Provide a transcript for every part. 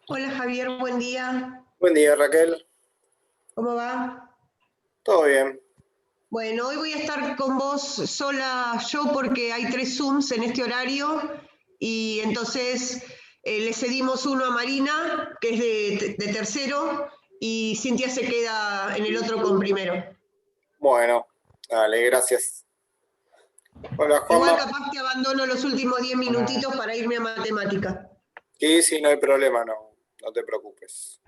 Hola Javier, buen día. Buen día, Raquel. ¿Cómo va? ¿Todo bien? Bueno, hoy voy a estar con vos sola yo porque hay 3 Zooms en este horario y entonces le cedimos uno a Marina, que es de tercero, y Cintia se queda en el otro con primero. Bueno, dale, gracias. Hola, Igual Juanma. capaz te abandono los últimos 10 minutitos para irme a matemática. Sí, no hay problema, no te preocupes.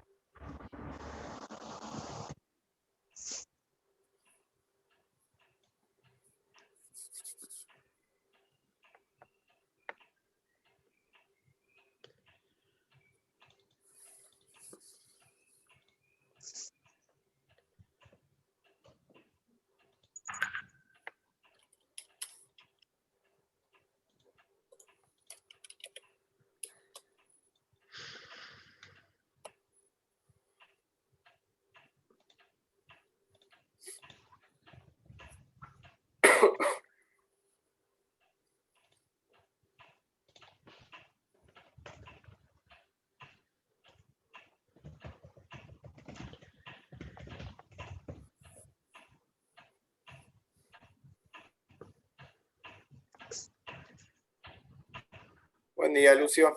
Buen día, Lucio.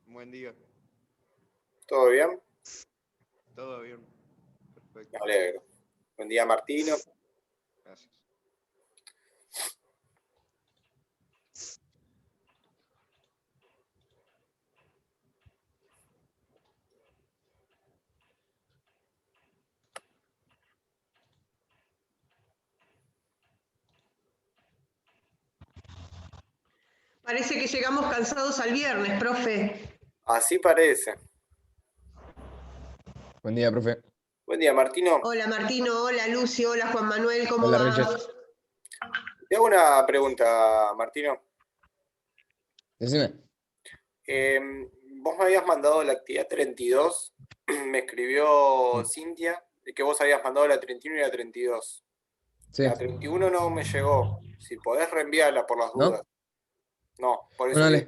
Buen día, ¿Todo bien? todo bien, Me perfecto, alegro. Buen día, Martino. gracias. Parece que llegamos cansados al viernes, profe. Así parece. Buen día, profe. Buen día, Martino. Hola Martino, hola Lucio, hola Juan Manuel, ¿cómo Hola, va? Richard. Te hago una pregunta, Martino. Decime. Vos me habías mandado la actividad 32. Me escribió Cintia de que vos habías mandado la 31 y la 32. Sí. La 31 no me llegó. Si podés reenviarla por las dudas. ¿No? No, por eso Bueno, digo,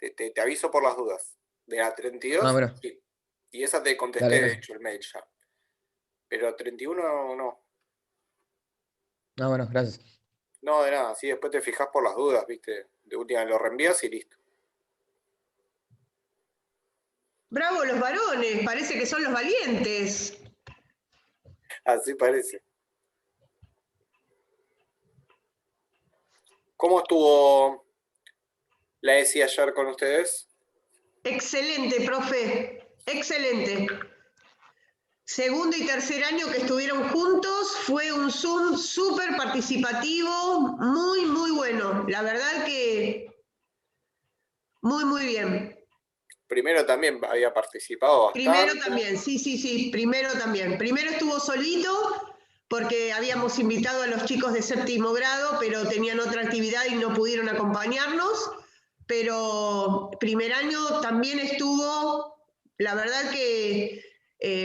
dale. te aviso por las dudas. De la 32, Bueno. sí. Y esa te contesté, Dale, de gracias. hecho, el mail ya. Pero 31 no. Bueno, gracias. No, de nada. Sí, después te fijas por las dudas, ¿viste? De última lo reenvías y listo. Bravo los varones, parece que son los valientes. Así parece. ¿Cómo estuvo la ESI ayer con ustedes? Excelente, profe, excelente. Segundo y tercer año que estuvieron juntos, fue un Zoom súper participativo, muy bueno. La verdad que muy bien. Primero también había participado Primero bastante. también, sí, primero también. Primero estuvo solito porque habíamos invitado a los chicos de séptimo grado, pero tenían otra actividad y no pudieron acompañarnos. Pero primer año también estuvo, la verdad que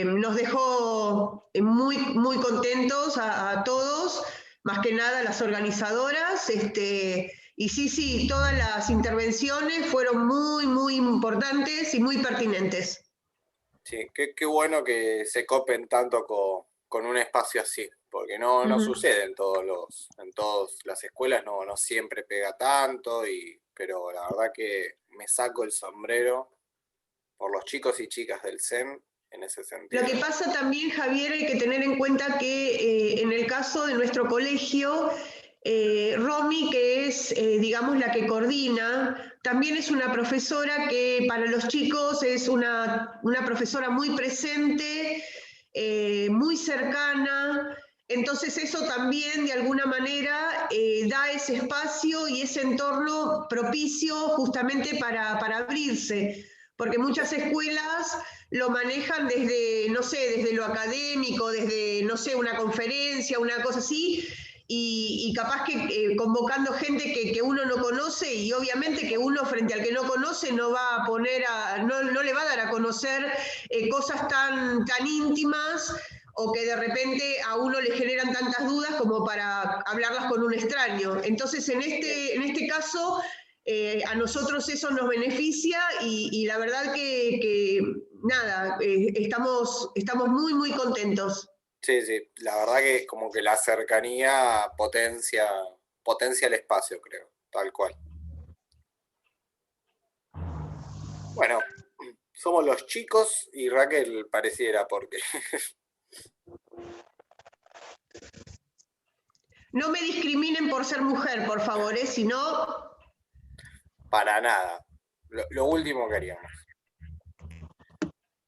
nos dejó muy contentos a todos, más que nada a las organizadoras. Y sí, todas las intervenciones fueron muy importantes y muy pertinentes. Sí, qué bueno que se copen tanto con un espacio así, porque no sucede en todas las escuelas, no siempre pega tanto, pero la verdad que me saco el sombrero por los chicos y chicas del CEM en ese Lo sentido. que pasa también, Javier, hay que tener en cuenta que en el caso de nuestro colegio, Romy, que es, digamos, la que coordina, también es una profesora que para los chicos es una profesora muy presente, muy cercana. Entonces eso también de alguna manera da ese espacio y ese entorno propicio justamente para abrirse, porque muchas escuelas lo manejan desde, no sé, desde lo académico, desde, no sé, una conferencia, una cosa así, y capaz que convocando gente que uno no conoce, y obviamente que uno frente al que no conoce no va a poner no le va a dar a conocer cosas tan íntimas o que de repente a uno le generan tantas dudas como para hablarlas con un extraño. Entonces, en este caso, A nosotros eso nos beneficia y la verdad que nada, estamos muy, muy contentos. Sí, sí, la verdad que como que la cercanía potencia el espacio, creo, tal cual. Bueno, somos los chicos y Raquel pareciera porque... No me discriminen por ser mujer, por favor, si no... Para nada. Lo último que haríamos.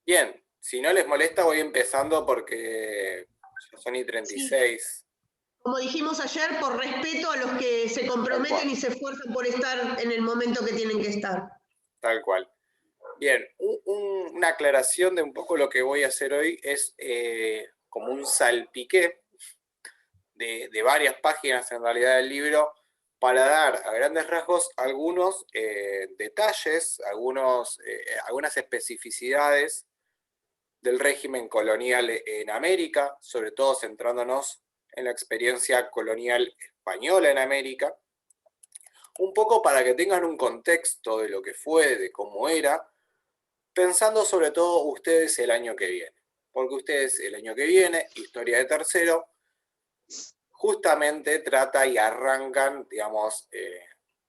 Bien, si no les molesta voy empezando porque ya son y 36. Sí. Como dijimos ayer, por respeto a los que se comprometen y se esfuerzan por estar en el momento que tienen que estar. Tal cual. Bien, una aclaración de un poco lo que voy a hacer hoy es como un salpiqué de varias páginas en realidad del libro para dar a grandes rasgos algunos detalles, algunas especificidades del régimen colonial en América, sobre todo centrándonos en la experiencia colonial española en América, un poco para que tengan un contexto de lo que fue, de cómo era, pensando sobre todo ustedes el año que viene. Porque ustedes el año que viene, Historia de Tercero, justamente trata y arrancan, digamos,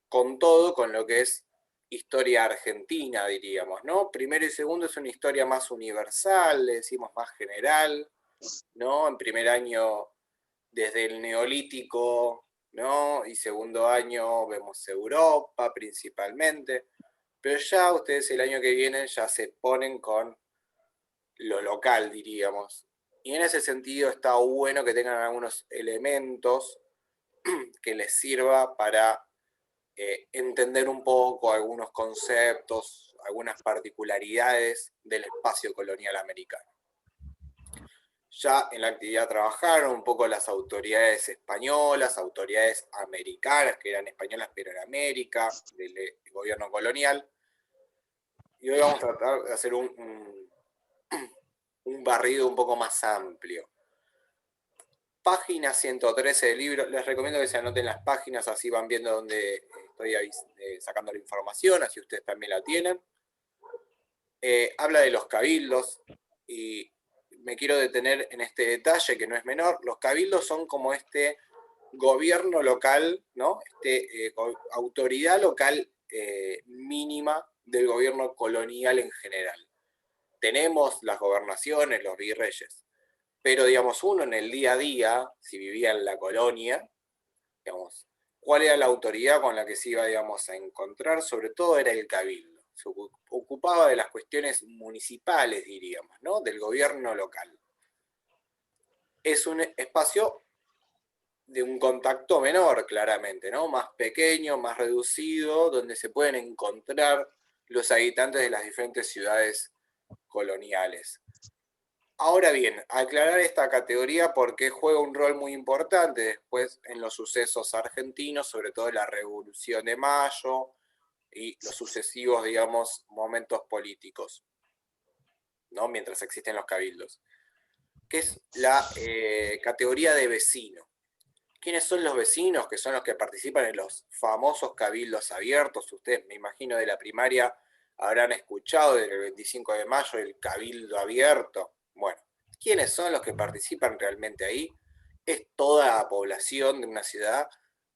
con todo, con lo que es historia argentina, diríamos, ¿no? Primero y segundo es una historia más universal, le decimos más general, ¿no? En primer año, desde el Neolítico, ¿no? Y segundo año vemos Europa principalmente, pero ya ustedes el año que viene ya se ponen con lo local, diríamos. Y en ese sentido está bueno que tengan algunos elementos que les sirva para entender un poco algunos conceptos, algunas particularidades del espacio colonial americano. Ya en la actividad trabajaron un poco las autoridades españolas, autoridades americanas, que eran españolas pero en América, del gobierno colonial. Y hoy vamos a tratar de hacer un barrido un poco más amplio. Página 113 del libro, les recomiendo que se anoten las páginas, así van viendo dónde estoy sacando la información, así ustedes también la tienen. Habla de los cabildos, y me quiero detener en este detalle que no es menor. Los cabildos son como este gobierno local, ¿no? Autoridad local mínima del gobierno colonial en general. Tenemos las gobernaciones, los virreyes, pero digamos uno en el día a día, si vivía en la colonia, digamos, ¿cuál era la autoridad con la que se iba, digamos, a encontrar? Sobre todo era el cabildo. Se ocupaba de las cuestiones municipales, diríamos, ¿no? Del gobierno local. Es un espacio de un contacto menor, claramente, ¿no? Más pequeño, más reducido, donde se pueden encontrar los habitantes de las diferentes ciudades coloniales. Ahora bien, aclarar esta categoría porque juega un rol muy importante después en los sucesos argentinos, sobre todo en la Revolución de Mayo y los sucesivos, digamos, momentos políticos, ¿no? Mientras existen los cabildos, que es la categoría de vecino. ¿Quiénes son los vecinos? Que son los que participan en los famosos cabildos abiertos. Ustedes, me imagino, de la primaria habrán escuchado del 25 de mayo el cabildo abierto. Bueno, ¿quiénes son los que participan realmente ahí? ¿Es toda la población de una ciudad?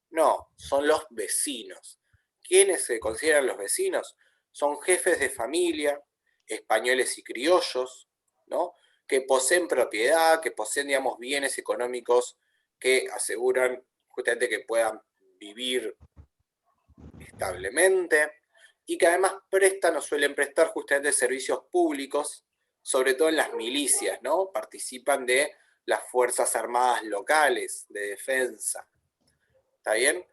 No, son los vecinos. ¿Quiénes se consideran los vecinos? Son jefes de familia, españoles y criollos, ¿no? Que poseen propiedad, que poseen, digamos, bienes económicos que aseguran justamente que puedan vivir establemente y que además prestan o suelen prestar justamente servicios públicos, sobre todo en las milicias, ¿no? Participan de las fuerzas armadas locales de defensa. ¿Está bien?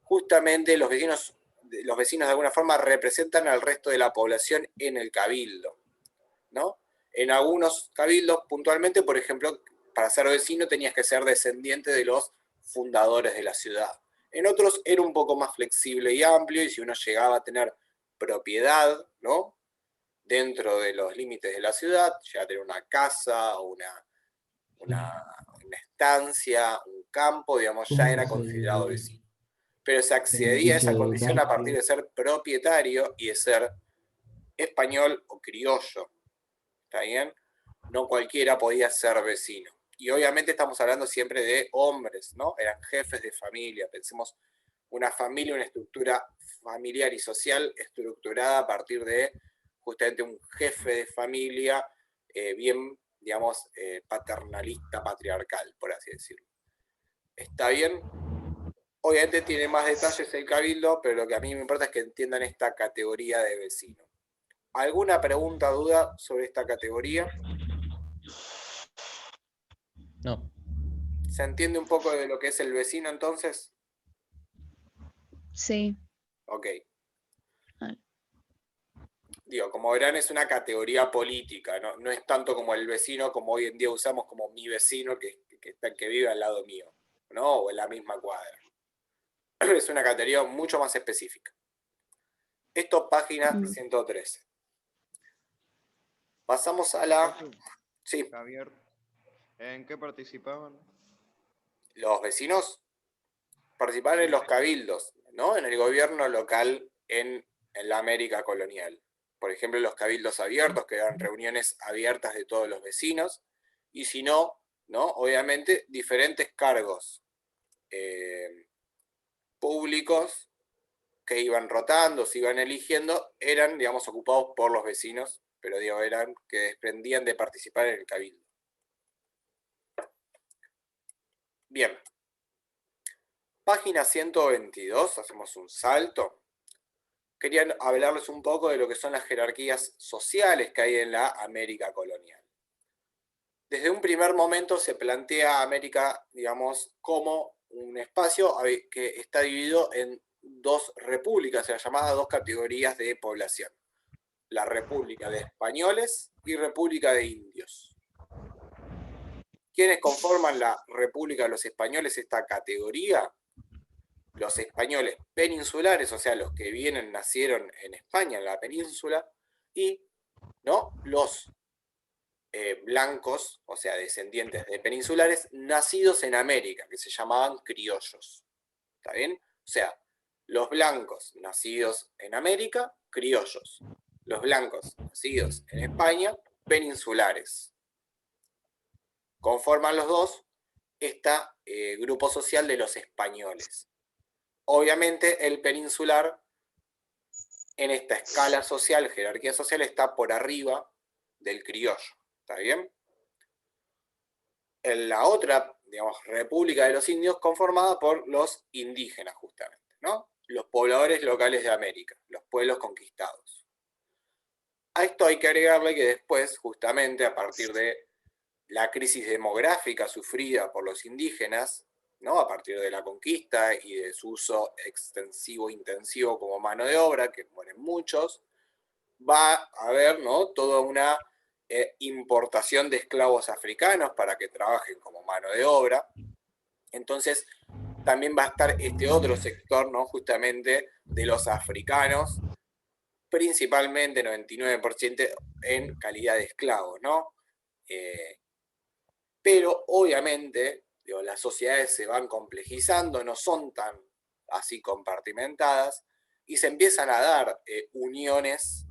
Justamente los vecinos de alguna forma representan al resto de la población en el cabildo, ¿no? En algunos cabildos, puntualmente, por ejemplo, para ser vecino tenías que ser descendiente de los fundadores de la ciudad. En otros era un poco más flexible y amplio, y si uno llegaba a tener propiedad, ¿no? Dentro de los límites de la ciudad, llegaba a tener una casa, una estancia, un campo, digamos, ya era considerado vecino. pero se accedía a esa condición a partir de ser propietario y de ser español o criollo. ¿Está bien? No cualquiera podía ser vecino. Y obviamente estamos hablando siempre de hombres, ¿no? Eran jefes de familia. Pensemos una familia, una estructura familiar y social estructurada a partir de justamente un jefe de familia bien, digamos, paternalista, patriarcal, por así decirlo. ¿Está bien? Obviamente tiene más detalles el cabildo, pero lo que a mí me importa es que entiendan esta categoría de vecino. ¿Alguna pregunta, duda sobre esta categoría? No. ¿Se entiende un poco de lo que es el vecino entonces? Sí. Ok. Vale. Digo, como verán, es una categoría política, no es tanto como el vecino como hoy en día usamos como mi vecino que vive al lado mío, ¿no? O en la misma cuadra. Es una categoría mucho más específica. Esto página 113. Pasamos a la... Sí, Javier, ¿en qué participaban? los vecinos participaban en los cabildos, ¿no? En el gobierno local en la América colonial. Por ejemplo, los cabildos abiertos, que eran reuniones abiertas de todos los vecinos, y si no, ¿no? Obviamente, diferentes cargos públicos que iban rotando, se iban eligiendo, eran, digamos, ocupados por los vecinos, pero digo, eran que desprendían de participar en el cabildo. Bien. Página 122, hacemos un salto. Quería hablarles un poco de lo que son las jerarquías sociales que hay en la América colonial. Desde un primer momento se plantea América, digamos, como un espacio que está dividido en dos repúblicas, las llamadas dos categorías de población. La República de Españoles y República de Indios. ¿Quiénes conforman la República de los Españoles, esta categoría? Los españoles peninsulares, o sea, los que nacieron en España, en la península, y ¿no? Los blancos, o sea, descendientes de peninsulares, nacidos en América, que se llamaban criollos. ¿Está bien? O sea, los blancos nacidos en América, criollos. Los blancos nacidos en España, peninsulares. Conforman los dos este grupo social de los españoles. Obviamente el peninsular en esta escala social, jerarquía social, está por arriba del criollo. ¿Está bien? En la otra, digamos, República de los Indios, conformada por los indígenas, justamente, ¿no? Los pobladores locales de América, los pueblos conquistados. A esto hay que agregarle que después, justamente a partir de la crisis demográfica sufrida por los indígenas, ¿no? A partir de la conquista y de su uso extensivo, intensivo como mano de obra, que mueren muchos, va a haber, ¿no? Toda una importación de esclavos africanos para que trabajen como mano de obra. Entonces, también va a estar este otro sector, ¿no? Justamente de los africanos, principalmente 99% en calidad de esclavos, ¿no? Pero obviamente, digo, las sociedades se van complejizando, no son tan así compartimentadas, y se empiezan a dar uniones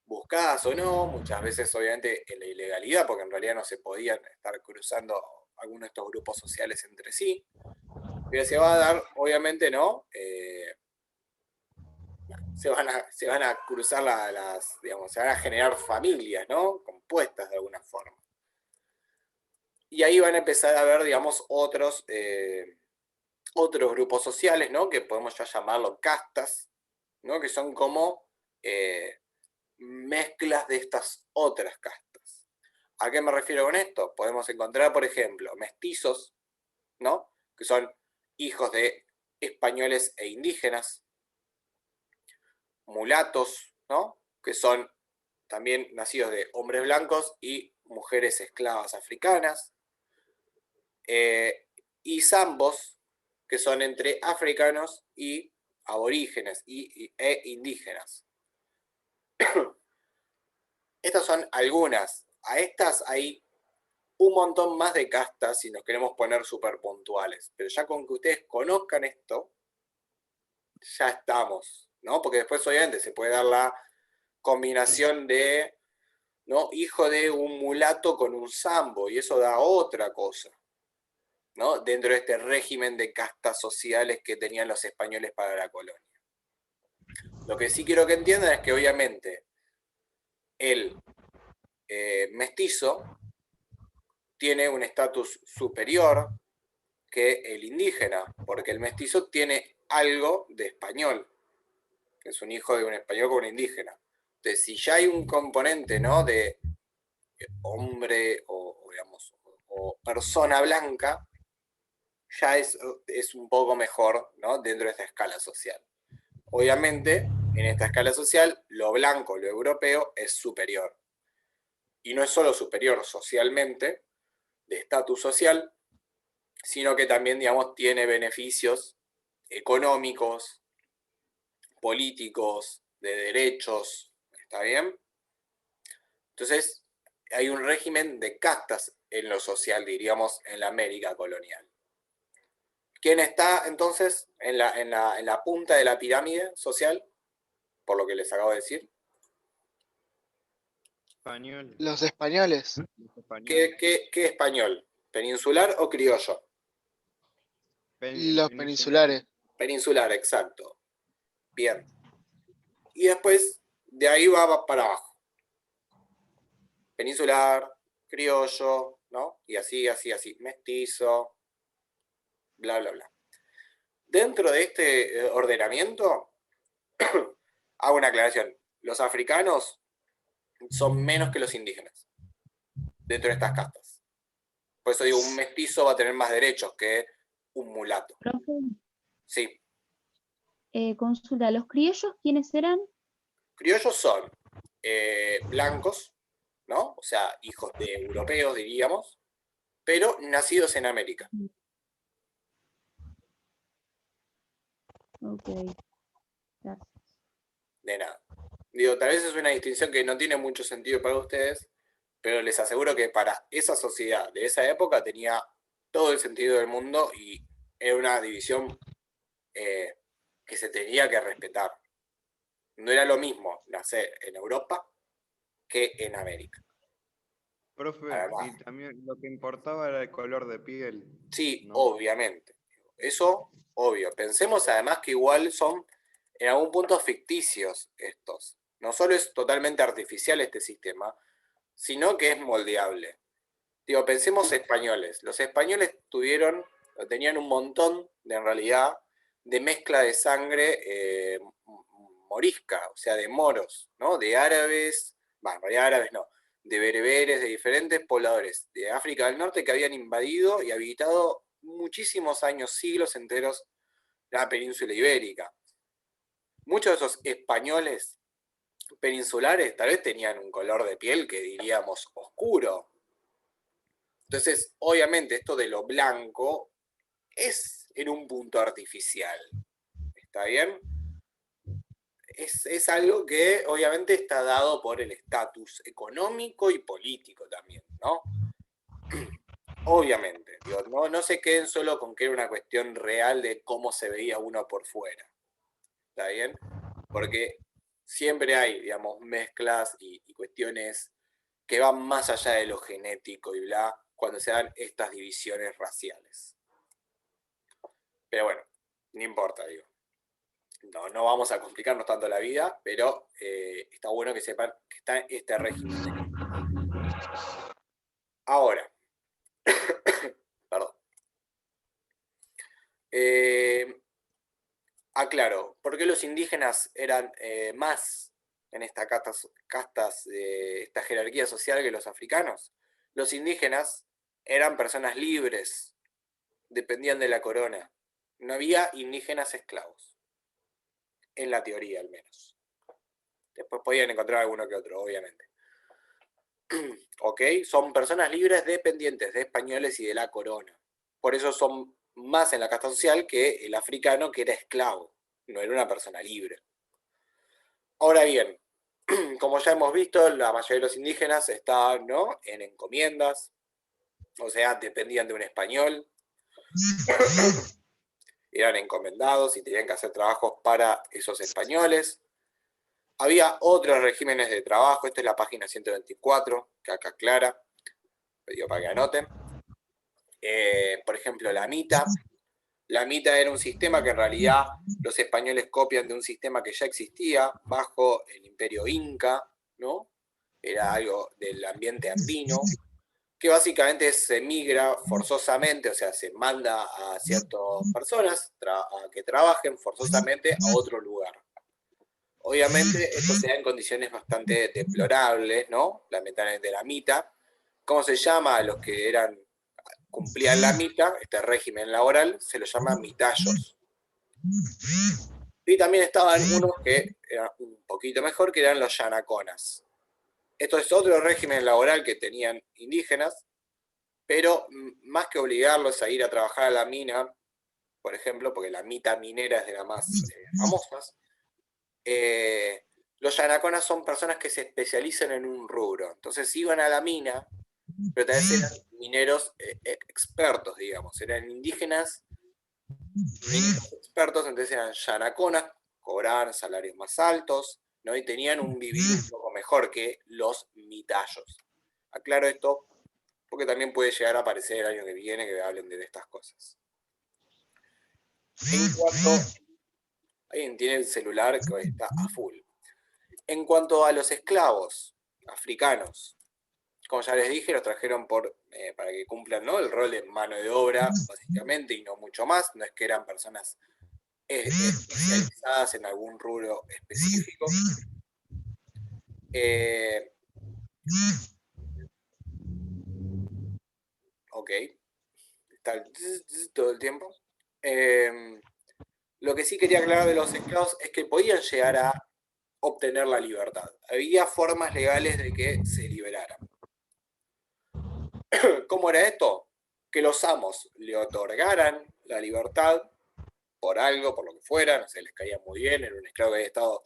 buscadas o no, muchas veces obviamente en la ilegalidad, porque en realidad no se podían estar cruzando algunos de estos grupos sociales entre sí, pero se va a dar, obviamente, ¿no? Se van a cruzar digamos, se van a generar familias, ¿no? Compuestas de alguna forma. Y ahí van a empezar a ver, digamos, otros grupos sociales, ¿no? Que podemos ya llamarlo castas, ¿no? Que son como mezclas de estas otras castas. ¿A qué me refiero con esto? Podemos encontrar, por ejemplo, mestizos, ¿no? Que son hijos de españoles e indígenas, mulatos, ¿no? Que son también nacidos de hombres blancos y mujeres esclavas africanas, y zambos, que son entre africanos y aborígenes e indígenas. Estas son algunas. A estas hay un montón más de castas si nos queremos poner súper puntuales. Pero ya con que ustedes conozcan esto, ya estamos, ¿no? Porque después obviamente se puede dar la combinación de, ¿no?, hijo de un mulato con un sambo, y eso da otra cosa, ¿no?, dentro de este régimen de castas sociales que tenían los españoles para la colonia. Lo que sí quiero que entiendan es que obviamente el mestizo tiene un estatus superior que el indígena, porque el mestizo tiene algo de español, que es un hijo de un español con un indígena. Entonces, si ya hay un componente, ¿no?, de hombre digamos, o persona blanca, ya es un poco mejor, ¿no?, dentro de esta escala social. Obviamente, en esta escala social, lo blanco, lo europeo, es superior. Y no es solo superior socialmente, de estatus social, sino que también, digamos, tiene beneficios económicos, políticos, de derechos, ¿está bien? Entonces, hay un régimen de castas en lo social, diríamos, en la América colonial. ¿Quién está entonces en la punta de la pirámide social? Por lo que les acabo de decir. Españoles. Los españoles. Los españoles. ¿Qué español? ¿Peninsular o criollo? Los peninsulares. Peninsular, exacto. Bien. Y después, de ahí va para abajo. Peninsular, criollo, ¿no? Y así, así, así. Mestizo, bla, bla, bla. Dentro de este ordenamiento, hago una aclaración. Los africanos son menos que los indígenas dentro de estas castas. Por eso digo, un mestizo va a tener más derechos que un mulato. Profe, Sí. consulta, ¿los criollos quiénes eran? Criollos son blancos, ¿no? O sea, hijos de europeos, diríamos, pero nacidos en América. Ok, gracias. De nada. Digo, tal vez es una distinción que no tiene mucho sentido para ustedes, pero les aseguro que para esa sociedad de esa época tenía todo el sentido del mundo y era una división que se tenía que respetar. No era lo mismo nacer en Europa que en América. Profe, y también lo que importaba era el color de piel. Sí, ¿no? obviamente. Eso, obvio. Pensemos además que igual son en algún punto ficticios estos. No solo es totalmente artificial este sistema, sino que es moldeable. Digo, pensemos españoles. Los españoles tenían un montón, en realidad, de mezcla de sangre morisca, o sea, de moros, ¿no? De árabes, bueno, en realidad árabes no, de bereberes, de diferentes pobladores de África del Norte que habían invadido y habitado muchísimos años, siglos enteros, la península ibérica. Muchos de esos españoles peninsulares tal vez tenían un color de piel que diríamos oscuro. Entonces, obviamente, esto de lo blanco es en un punto artificial. ¿Está bien? Es algo que obviamente está dado por el estatus económico y político también, ¿no? Obviamente, digo, no se queden solo con que era una cuestión real de cómo se veía uno por fuera. ¿Está bien? Porque siempre hay, digamos, mezclas y cuestiones que van más allá de lo genético y bla, cuando se dan estas divisiones raciales. Pero bueno, no importa, digo. No vamos a complicarnos tanto la vida, pero está bueno que sepan que está este régimen de... Ahora, perdón. Aclaro, ¿por qué los indígenas eran más en estas castas de esta jerarquía social que los africanos? Los indígenas eran personas libres, dependían de la corona. No había indígenas esclavos, en la teoría al menos. Después podían encontrar alguno que otro, obviamente. ¿Ok? Son personas libres dependientes de españoles y de la corona. Por eso son más en la casta social que el africano, que era esclavo, no era una persona libre. Ahora bien, como ya hemos visto, la mayoría de los indígenas estaban, ¿no?, en encomiendas, o sea, dependían de un español. eran encomendados y tenían que hacer trabajos para esos españoles. Había otros regímenes de trabajo, esta es la página 124, que acá aclara, digo para que anoten. Por ejemplo, la mita. La mita era un sistema que en realidad los españoles copian de un sistema que ya existía bajo el imperio inca, ¿no? Era algo del ambiente andino, que básicamente se migra forzosamente, o sea, se manda a ciertas personas a que trabajen forzosamente a otro lugar. Obviamente esto se da en condiciones bastante deplorables, ¿no? Lamentablemente la mita. ¿Cómo se llama a los que cumplían la mita, este régimen laboral? Se los llama mitallos. Y también estaban unos que eran un poquito mejor, que eran los yanaconas. Esto es otro régimen laboral que tenían indígenas, pero más que obligarlos a ir a trabajar a la mina, por ejemplo, porque la mita minera es de las más famosas, los yanaconas son personas que se especializan en un rubro. Entonces iban a la mina, pero también eran mineros expertos, digamos. Eran indígenas, mineros expertos, entonces eran yanaconas, cobraban salarios más altos, ¿no? Y tenían un vivir un poco mejor que los mitallos. Aclaro esto porque también puede llegar a aparecer el año que viene que hablen de estas cosas. En cuanto... Alguien tiene el celular que hoy está a full. En cuanto a los esclavos africanos, como ya les dije, los trajeron para que cumplan, ¿no?, el rol de mano de obra, básicamente, y no mucho más. No es que eran personas especializadas en algún rubro específico. Ok. Está todo el tiempo. Lo que sí quería aclarar de los esclavos es que podían llegar a obtener la libertad. Había formas legales de que se liberaran. ¿Cómo era esto? Que los amos le otorgaran la libertad por algo, por lo que fuera, no sé, les caía muy bien, era un esclavo que había estado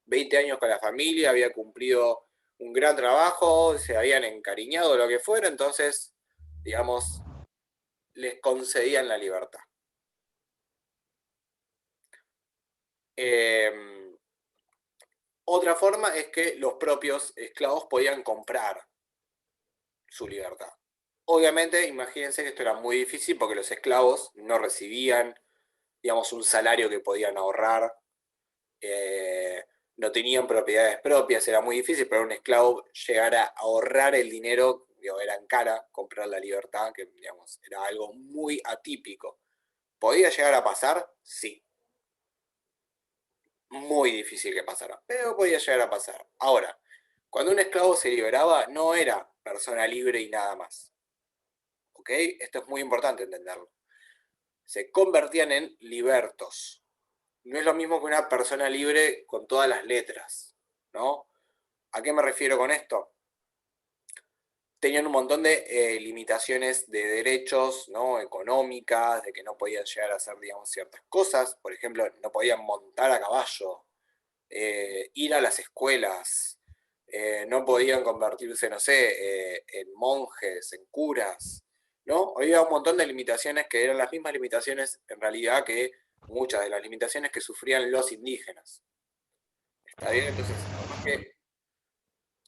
20 años con la familia, había cumplido un gran trabajo, se habían encariñado, lo que fuera, entonces, digamos, les concedían la libertad. Otra forma es que los propios esclavos podían comprar su libertad. Obviamente, imagínense que esto era muy difícil porque los esclavos no recibían, digamos, un salario que podían ahorrar, no tenían propiedades propias, era muy difícil para un esclavo llegar a ahorrar el dinero, digo, era en cara comprar la libertad, que, digamos, era algo muy atípico. ¿Podía llegar a pasar? Sí. Muy difícil que pasara, pero podía llegar a pasar. Ahora, cuando un esclavo se liberaba, no era persona libre y nada más. ¿Ok? Esto es muy importante entenderlo. Se convertían en libertos. No es lo mismo que una persona libre con todas las letras, ¿no? ¿A qué me refiero con esto? Tenían un montón de limitaciones de derechos, ¿no?, económicas, de que no podían llegar a hacer, digamos, ciertas cosas. Por ejemplo, no podían montar a caballo, ir a las escuelas, no podían convertirse, no sé, en monjes, en curas, ¿no? Había un montón de limitaciones que eran las mismas limitaciones, en realidad, que muchas de las limitaciones que sufrían los indígenas. ¿Está bien? Entonces, además que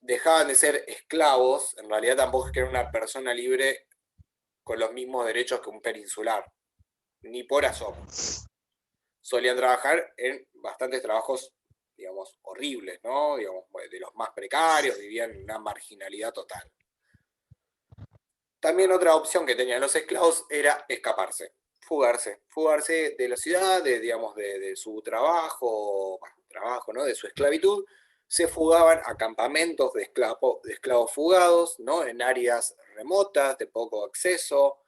dejaban de ser esclavos, en realidad tampoco es que era una persona libre con los mismos derechos que un peninsular, ni por asomo. Solían trabajar en bastantes trabajos, digamos, horribles, ¿no? Digamos, de los más precarios, vivían en una marginalidad total. También otra opción que tenían los esclavos era escaparse, fugarse de la ciudad, digamos, de su trabajo, ¿no?, de su esclavitud. Se fugaban a campamentos de esclavos fugados, ¿no?, en áreas remotas, de poco acceso.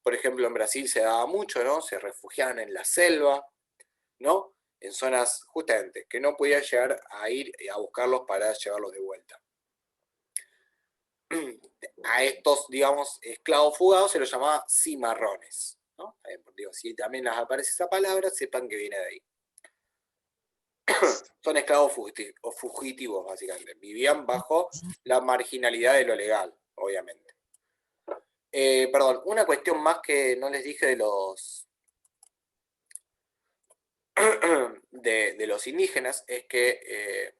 Por ejemplo, en Brasil se daba mucho, ¿no? Se refugiaban en la selva, ¿no?, en zonas justamente que no podían llegar a ir a buscarlos para llevarlos de vuelta. A estos, digamos, esclavos fugados se los llamaba cimarrones, ¿no? Digo, si también les aparece esa palabra, sepan que viene de ahí. Son esclavos fugitivos, básicamente. Vivían bajo la marginalidad de lo legal, obviamente. Perdón, una cuestión más que no les dije de los de los indígenas es que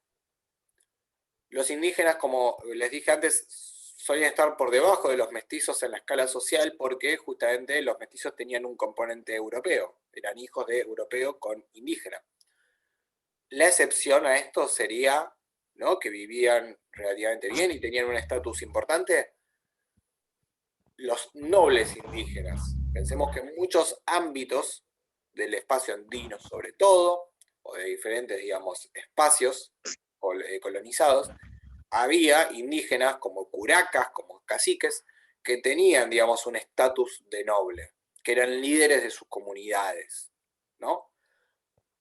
los indígenas, como les dije antes, solían estar por debajo de los mestizos en la escala social porque justamente los mestizos tenían un componente europeo, eran hijos de europeos con indígena. La excepción a esto sería, ¿no?, que vivían relativamente bien y tenían un estatus importante, los nobles indígenas. Pensemos que en muchos ámbitos del espacio andino sobre todo, o de diferentes, digamos, espacios colonizados, había indígenas como curacas, como caciques, que tenían, digamos, un estatus de noble, que eran líderes de sus comunidades, ¿no?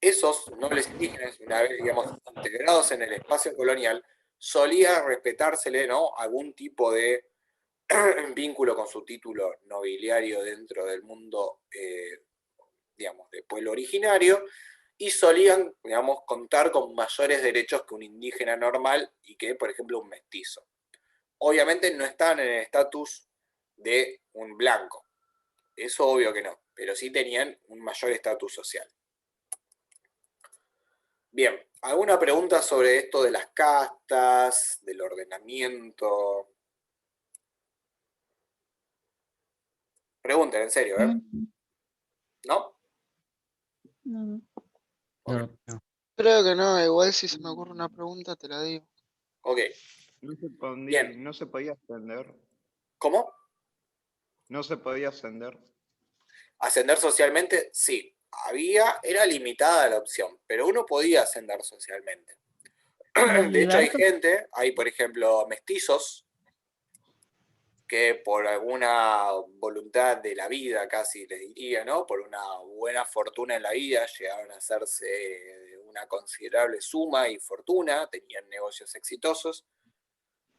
Esos nobles indígenas, una vez, digamos, integrados en el espacio colonial, solía respetársele, ¿no?, algún tipo de vínculo con su título nobiliario dentro del mundo, digamos, de pueblo originario, y solían, digamos, contar con mayores derechos que un indígena normal y que, por ejemplo, un mestizo. Obviamente no estaban en el estatus de un blanco, eso obvio que no, pero sí tenían un mayor estatus social. Bien, ¿alguna pregunta sobre esto de las castas, del ordenamiento? Pregunten, en serio, ¿eh? ¿No? No. Okay. No. Creo que no, igual si se me ocurre una pregunta te la digo. Ok. Bien. No se podía ascender. ¿Cómo? No se podía ascender. Ascender socialmente, sí. Era limitada la opción, pero uno podía ascender socialmente. De hecho, hay por ejemplo mestizos que por alguna voluntad de la vida, casi les diría, ¿no?, por una buena fortuna en la vida, llegaron a hacerse una considerable suma y fortuna, tenían negocios exitosos,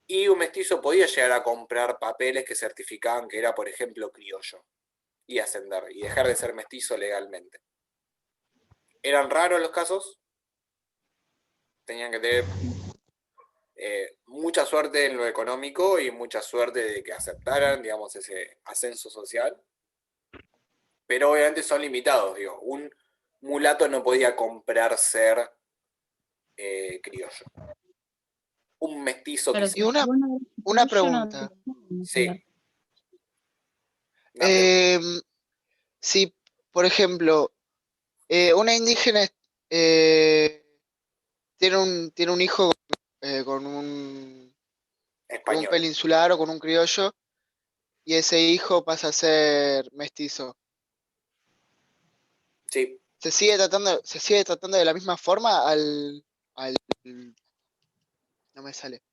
y un mestizo podía llegar a comprar papeles que certificaban que era, por ejemplo, criollo, y ascender, y dejar de ser mestizo legalmente. ¿Eran raros los casos? Tenían que tener mucha suerte en lo económico y mucha suerte de que aceptaran, digamos, ese ascenso social, pero obviamente son limitados, digo, un mulato no podía comprar ser criollo. Un mestizo Pero quizás. Y una pregunta. Sí. Si, por ejemplo, una indígena tiene un hijo con un Español. peninsular o con un criollo, y ese hijo pasa a ser mestizo. Sí. ¿Se sigue tratando de la misma forma no me sale?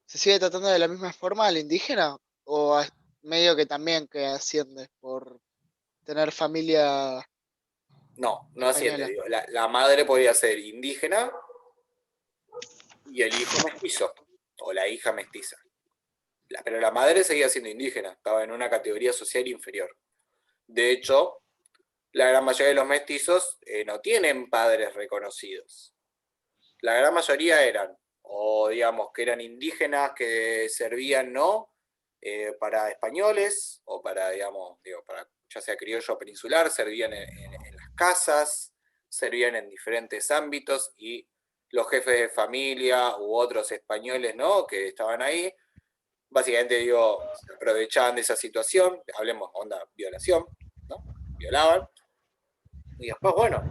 ¿Se sigue tratando de la misma forma al indígena? ¿O medio que también que asciende por tener familia No asciende, española? digo. La madre podía ser indígena y el hijo mestizo, o la hija mestiza. Pero la madre seguía siendo indígena, estaba en una categoría social inferior. De hecho, la gran mayoría de los mestizos no tienen padres reconocidos. La gran mayoría eran, o digamos que eran indígenas que servían, ¿no?, para españoles, o para, digamos, para ya sea criollo o peninsular, servían en las casas, servían en diferentes ámbitos, y los jefes de familia u otros españoles, ¿no?, que estaban ahí, básicamente, se aprovechaban de esa situación, hablemos, onda, violación, ¿no? Violaban, y después, bueno,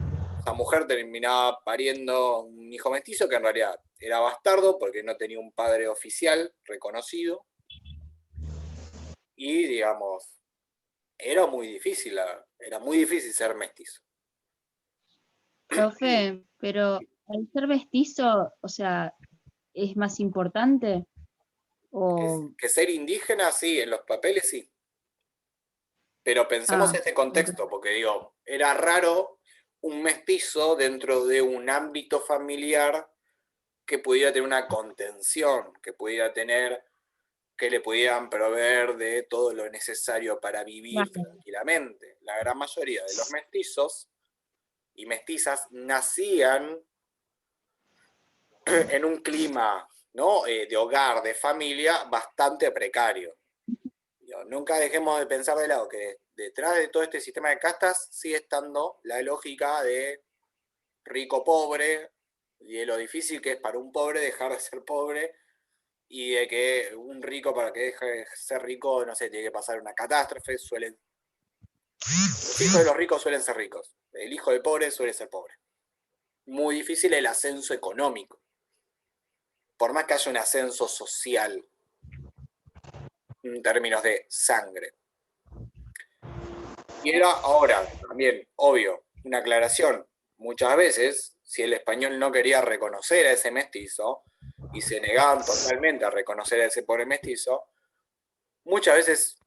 esa mujer terminaba pariendo un hijo mestizo que en realidad era bastardo porque no tenía un padre oficial reconocido, y, digamos, era muy difícil ser mestizo. Profe, pero al ser mestizo, o sea, ¿es más importante? Que ser indígena, sí, en los papeles sí. Pero pensemos en este contexto, porque era raro un mestizo dentro de un ámbito familiar que pudiera tener una contención, que le pudieran proveer de todo lo necesario para vivir tranquilamente. La gran mayoría de los mestizos y mestizas nacían en un clima, ¿no?, de hogar, de familia, bastante precario. Nunca dejemos de pensar de lado que detrás de todo este sistema de castas sigue estando la lógica de rico-pobre, y de lo difícil que es para un pobre dejar de ser pobre, y de que un rico, para que deje de ser rico, no sé, tiene que pasar una catástrofe, los hijos de los ricos suelen ser ricos, el hijo del pobre suele ser pobre. Muy difícil el ascenso económico, por más que haya un ascenso social, en términos de sangre. Y era ahora, también, obvio, una aclaración, muchas veces, si el español no quería reconocer a ese mestizo, y se negaban totalmente a reconocer a ese pobre mestizo, muchas veces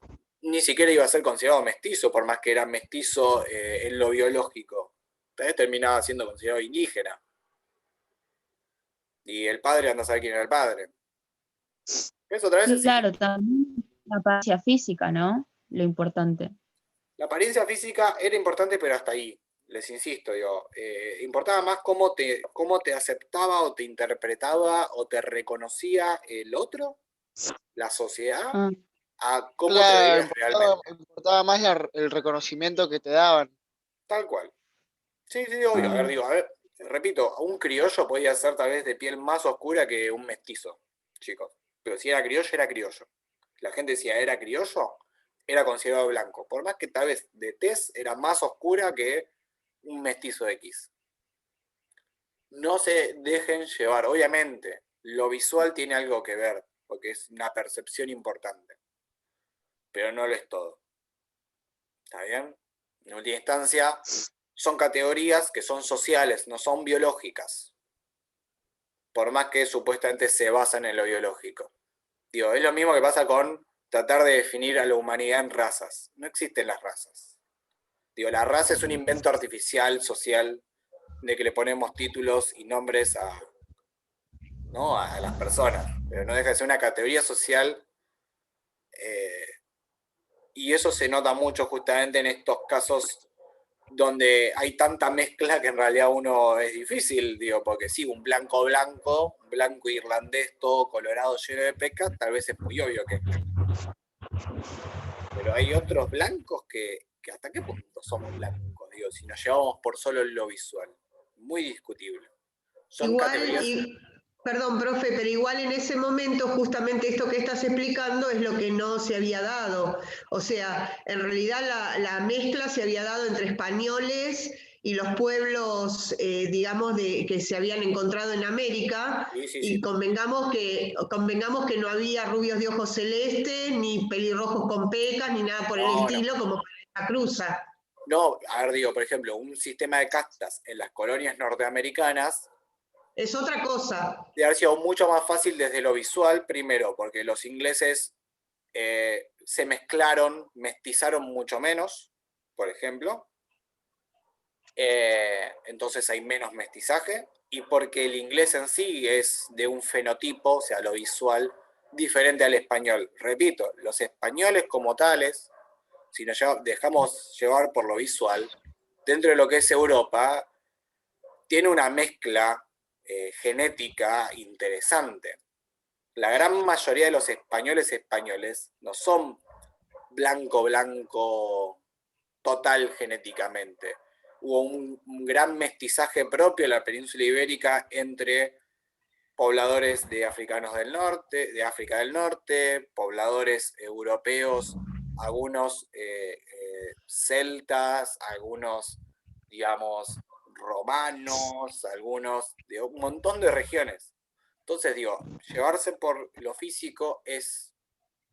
ni siquiera iba a ser considerado mestizo, por más que era mestizo en lo biológico. Tal vez terminaba siendo considerado indígena. Y el padre, anda a saber quién era el padre. Eso otra vez Claro, también la apariencia física, ¿no? Lo importante. La apariencia física era importante, pero hasta ahí. Les insisto, digo, importaba más cómo te aceptaba o te interpretaba o te reconocía el otro, la sociedad, a cómo te Claro, veías realmente. importaba más el reconocimiento que te daban. Tal cual. Sí, obvio. A ver, repito, un criollo podía ser tal vez de piel más oscura que un mestizo, chicos. Pero si era criollo, era criollo. La gente decía, era criollo, era considerado blanco. Por más que tal vez de tez era más oscura que un mestizo X. No se dejen llevar. Obviamente, lo visual tiene algo que ver, porque es una percepción importante. Pero no lo es todo. ¿Está bien? En última instancia, son categorías que son sociales, no son biológicas. Por más que supuestamente se basan en lo biológico. Digo, es lo mismo que pasa con tratar de definir a la humanidad en razas. No existen las razas. Digo, la raza es un invento artificial, social, de que le ponemos títulos y nombres a las personas. Pero no deja de ser una categoría social. Y eso se nota mucho justamente en estos casos donde hay tanta mezcla que en realidad uno es difícil, digo, porque sí, un blanco irlandés, todo colorado, lleno de pecas, tal vez es muy obvio que es blanco. Pero hay otros blancos que hasta qué punto somos blancos, digo, si nos llevamos por solo lo visual. Muy discutible. Son categorías... Perdón, profe, pero igual en ese momento justamente esto que estás explicando es lo que no se había dado. O sea, en realidad la mezcla se había dado entre españoles y los pueblos, digamos, que se habían encontrado en América, y convengamos que no había rubios de ojos celestes, ni pelirrojos con pecas, ni nada por el estilo, como para esta cruza. No, a ver, digo, por ejemplo, un sistema de castas en las colonias norteamericanas es otra cosa. Debe haber sido mucho más fácil desde lo visual, primero, porque los ingleses se mestizaron mucho menos, por ejemplo. Entonces hay menos mestizaje. Y porque el inglés en sí es de un fenotipo, o sea, lo visual, diferente al español. Repito, los españoles como tales, si nos dejamos llevar por lo visual, dentro de lo que es Europa, tiene una mezcla genética interesante. La gran mayoría de los españoles no son blanco total genéticamente. Hubo un gran mestizaje propio en la península ibérica entre pobladores de africanos del norte, de África del Norte, pobladores europeos, algunos celtas, algunos, digamos, romanos, algunos de un montón de regiones. Entonces, digo, llevarse por lo físico es,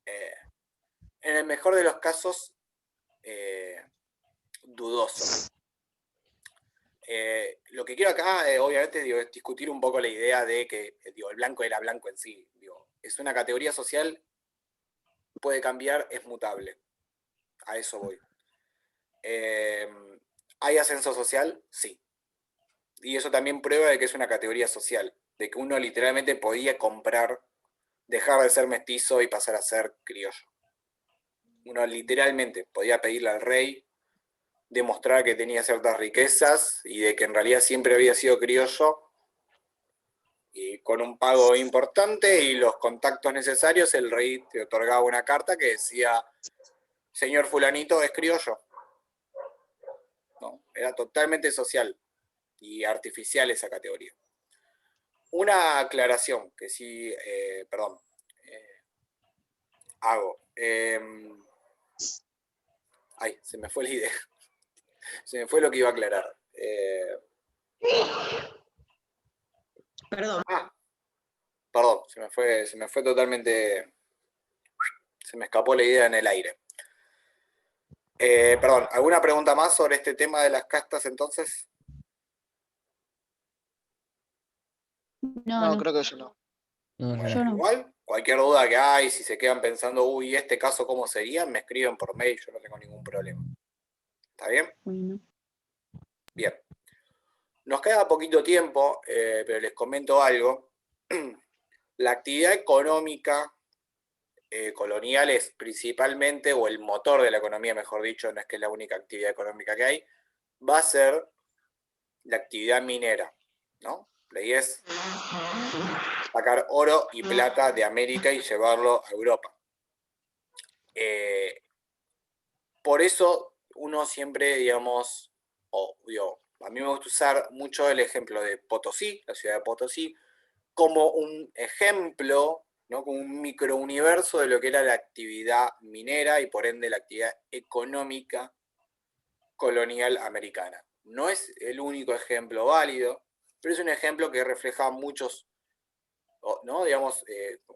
en el mejor de los casos, dudoso. Lo que quiero acá, obviamente, digo, es discutir un poco la idea de que digo, el blanco era blanco en sí. Digo, es una categoría social, puede cambiar, es mutable. A eso voy. ¿Hay ascenso social? Sí. Y eso también prueba de que es una categoría social, de que uno literalmente podía comprar, dejar de ser mestizo y pasar a ser criollo. Uno literalmente podía pedirle al rey demostrar que tenía ciertas riquezas y de que en realidad siempre había sido criollo, y con un pago importante y los contactos necesarios el rey te otorgaba una carta que decía: señor fulanito es criollo. No, era totalmente social. y artificial esa categoría. Una aclaración que sí, hago. Ay, se me fue la idea. Se me fue lo que iba a aclarar. Perdón. Perdón, se me fue totalmente... Se me escapó la idea en el aire. Perdón, ¿alguna pregunta más sobre este tema de las castas entonces? No, creo que yo no. Bueno, Yo no. igual, cualquier duda que hay, si se quedan pensando, uy, este caso cómo sería, me escriben por mail, yo no tengo ningún problema. ¿Está bien? Bueno. Bien. Nos queda poquito tiempo, pero les comento algo. La actividad económica colonial es principalmente, o el motor de la economía, mejor dicho, no es que es la única actividad económica que hay, va a ser la actividad minera, ¿no? La idea es sacar oro y plata de América y llevarlo a Europa. Por eso uno siempre, digamos, a mí me gusta usar mucho el ejemplo de Potosí, la ciudad de Potosí, como un ejemplo, ¿no? Como un microuniverso de lo que era la actividad minera y por ende la actividad económica colonial americana. No es el único ejemplo válido, pero es un ejemplo que refleja muchos, ¿no? Digamos,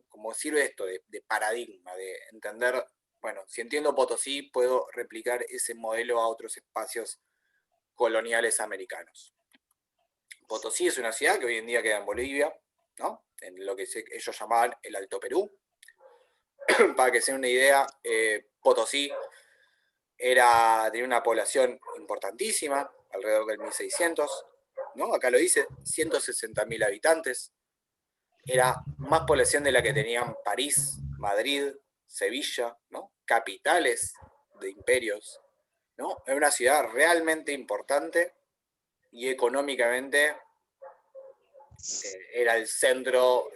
como sirve esto de paradigma, de entender, bueno, si entiendo Potosí, puedo replicar ese modelo a otros espacios coloniales americanos. Potosí es una ciudad que hoy en día queda en Bolivia, ¿no? En lo que ellos llamaban el Alto Perú. Para que se den una idea, Potosí tenía una población importantísima, alrededor del 1600, ¿no? Acá lo dice, 160.000 habitantes. Era más población de la que tenían París, Madrid, Sevilla, ¿no? Capitales de imperios, ¿no? Era una ciudad realmente importante y económicamente era el centro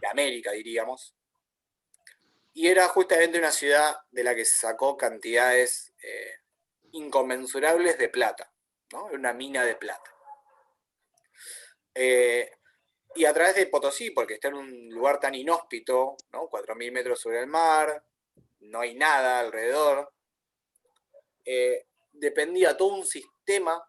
de América, diríamos. Y era justamente una ciudad de la que se sacó cantidades inconmensurables de plata, ¿no? Era una mina de plata. Y a través de Potosí, porque está en un lugar tan inhóspito, ¿no? 4.000 metros sobre el mar, no hay nada alrededor, dependía todo un sistema,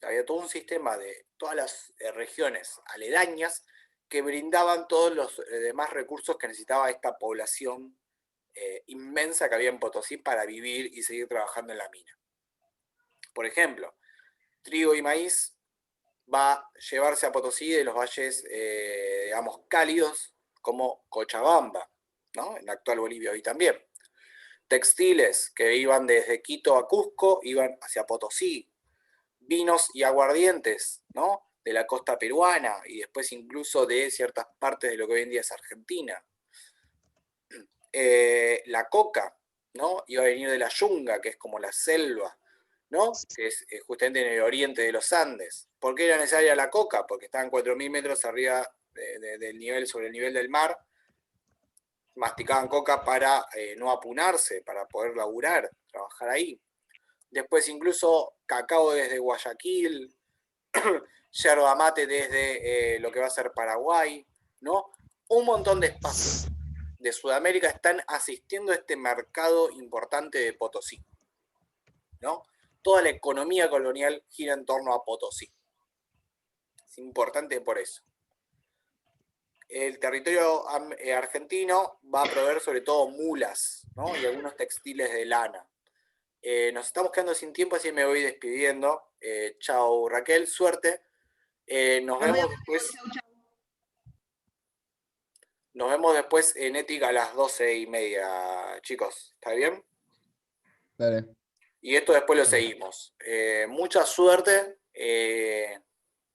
había todo un sistema de todas las regiones aledañas que brindaban todos los demás recursos que necesitaba esta población inmensa que había en Potosí para vivir y seguir trabajando en la mina. Por ejemplo, trigo y maíz va a llevarse a Potosí de los valles, digamos, cálidos, como Cochabamba, ¿no? En la actual Bolivia hoy también. Textiles que iban desde Quito a Cusco, iban hacia Potosí. Vinos y aguardientes, ¿no? De la costa peruana y después incluso de ciertas partes de lo que hoy en día es Argentina. La coca, ¿no? Iba a venir de la yunga, que es como la selva, ¿no? Que es justamente en el oriente de los Andes. ¿Por qué era necesaria la coca? Porque estaban 4.000 metros arriba del nivel, sobre el nivel del mar. Masticaban coca para no apunarse, para poder laburar, trabajar ahí. Después incluso cacao desde Guayaquil, yerba mate desde lo que va a ser Paraguay, ¿no? Un montón de espacios de Sudamérica están asistiendo a este mercado importante de Potosí, ¿no? Toda la economía colonial gira en torno a Potosí. Es importante por eso. El territorio argentino va a proveer sobre todo mulas, ¿no? Y algunos textiles de lana. Nos estamos quedando sin tiempo, así me voy despidiendo. Chao Raquel, suerte. Nos vemos después. Nos vemos después en Ética a las 12:30, chicos. ¿Está bien? Dale. Y esto después lo seguimos. Mucha suerte.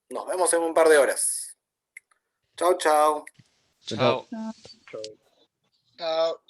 Nos vemos en un par de horas. Chao, chao. Chao. Chao.